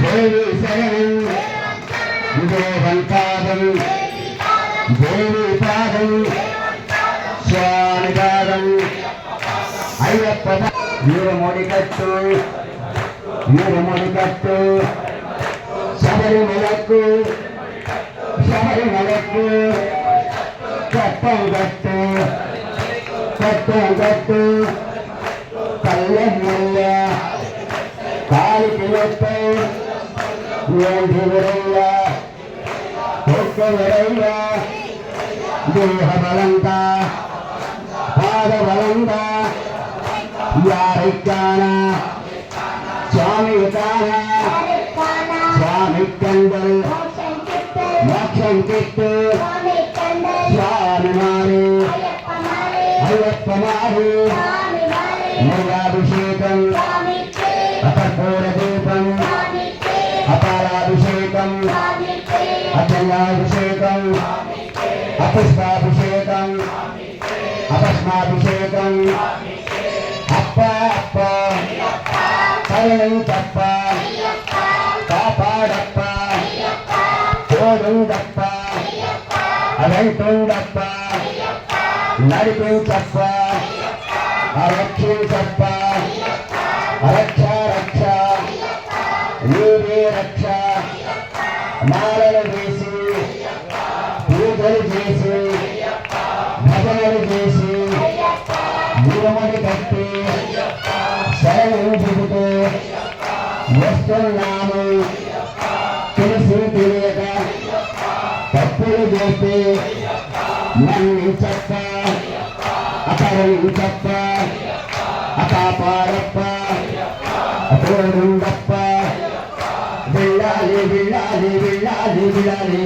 దేవి శరణం విదోహంపాదం దేవి పాదం స్వామి పాదం అయ్యప్ప వీరమొడికట్టు వీరమొడికట్టు శబరిమలకు శబరిమలకు కట్టం కట్టు కట్టం కట్టు కళ్ళెమ్మయ్య కాలికి నొప్ప ఏంటివరయ్య ఒక్కవరయ్య దేహ బలంగా పాద బలంగా యారికాన స్వామి కాన స్వామి కండల్ మోక్షం కిట్టు స్వామి మారి అయ్యప్ప మారి మృగాభిషేకం అపర్పూర దీపం అపారాభిషేకం అచంగాభిషేకం అపుష్పాభిషేకం అపస్మాభిషేకం అప్ప అప్ప కరుణం తప్ప కాపాడప్ప తోడుండప్ప అలంటుండప్ప నడిపించప్ప రక్షించప్ప రక్ష రక్ష నీవే రక్ష మాలలు చేసి పూజలు చేసి భజనలు చేసి గురుమని కట్టి శరణం చెబుతూ వస్తున్నాము తెలిసి తెలియక తప్పులు చేస్తే మన్నించప్ప అపహరించప్ప అకాపాడప్ప తోడుండప్ప బిళ్ళాలి బిళ్ళాలి బిళ్ళాలి బిళ్ళాలి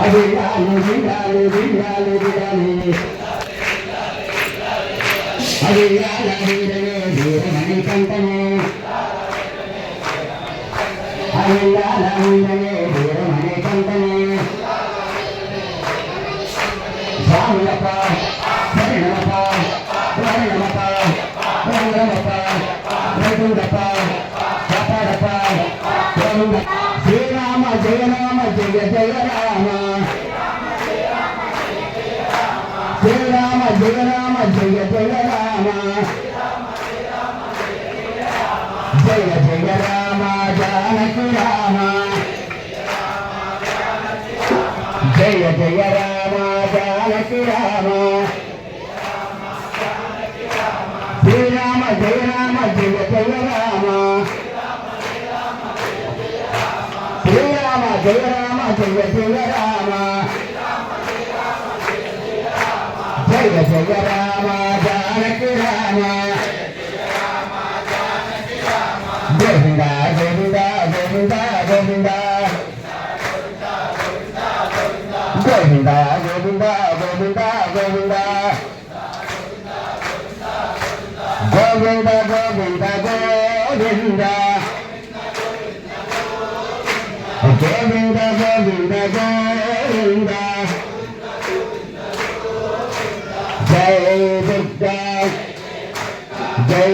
బిళ్ళాలి బిళ్ళాలి బిళ్ళాలి బిళ్ళాలి అవిళ్ళాల వీరనే వీరమణి కంటనే అవిళ్ళాల వీరనే వీరమణి కంటనే స్వామియప్ప శరణమప్ప వర్ణమప్ప రంగమప్ప రైతుండప్ప కాపాడప్ప శ్రీరామ జయ రామ జయ జయ రామ శ్రీరామ జయ రామ జయ జయ రామ జయ జయ రామ జానకి రామ జయ జయ రామ జానకి రామ శ్రీరామ జయ రామ జయ జయ రామ శ్రీరామ జయ రామ జయ జయ రామ జయ జయ రామ జానకి రామ గోవింద గోవింద గోవింద గోవింద గోవింద గోవింద గోవింద గోవింద గోవింద గోవింద గోవింద గోవింద గోవింద గోవింద జై దుర్గా జై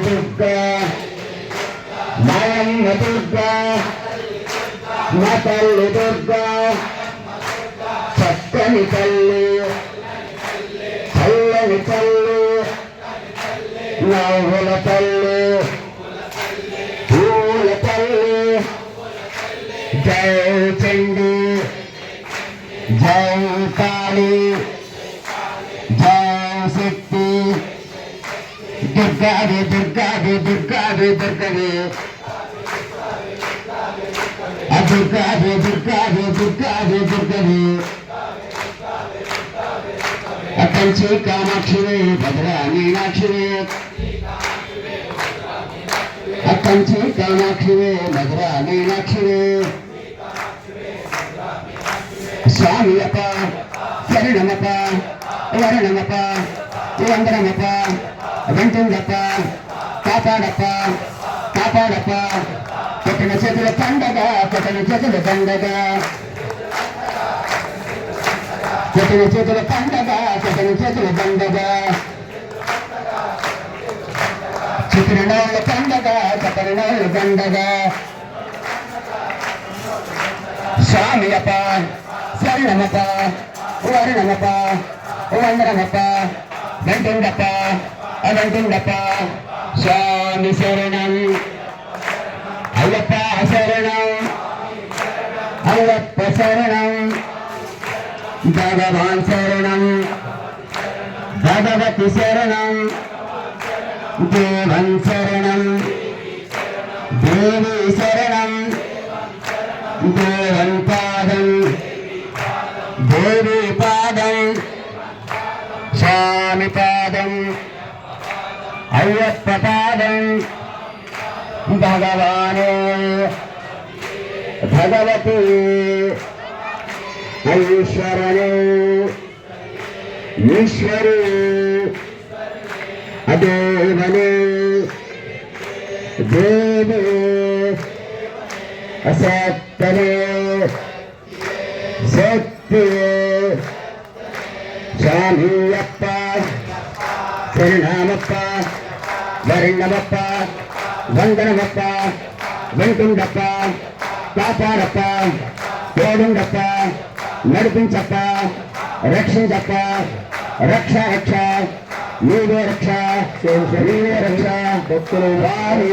దుర్గా నాయమ్మ దుర్గా నా తల్లి దుర్గా చక్కని తల్లి చల్లని తల్లి నవ్వుల తల్లి పూల తల్లి జై చండి జై కాళీ జై శక్తి దుర్గాది దుర్గాది దుర్గాది దుర్గది దుర్గాది దుర్గాది దుర్గాది దుర్గది కంచి కామాక్షివే భద్రా మీనాక్షివే కంచి కామాక్షివే భద్రా మీనాక్షివే స్వామియప్ప శరణమప్ప వరణమప్ప వందనమప్ప వెంటుండప్ప కాపాడప్ప కాపాడప్ప కొట్టిన చేతుల పండగ కొట్టిన చేతుల పండగ కొట్టిన చేతుల పండగ కొట్టిన చేతుల పండగ చిత్రనాళ్ళ పండగ చపరనాళ్ళ పండగ స్వామియప్ప శరణమప్ప వర్ణమప్ప వందనమప్ప వెంటుండప్ప అవంటుండప్ప స్వామి శరణం అయ్యప్ప శరణం అయ్యప్ప శరణం భగవాన్ శరణం భగవతి శరణం దేవన్ శరణం దేవి శరణం దేవన్ పాదం దేవి పాదం స్వామి పాదం అయ్యప్ప పాదం భగవానే భగవతి ఈశ్వరనే ఈశ్వరి అదేవనే దేవే అసత్తనే శక్తి స్వామియప్ప శరణమప్ప వర్ణమప్ప వందనమప్ప వెంటుండప్ప కాపాడప్ప తోడుండప్ప నడిపించప్ప రక్షించప్ప రక్ష రక్ష నీవే రక్ష నీవే రక్ష భక్తులు వారి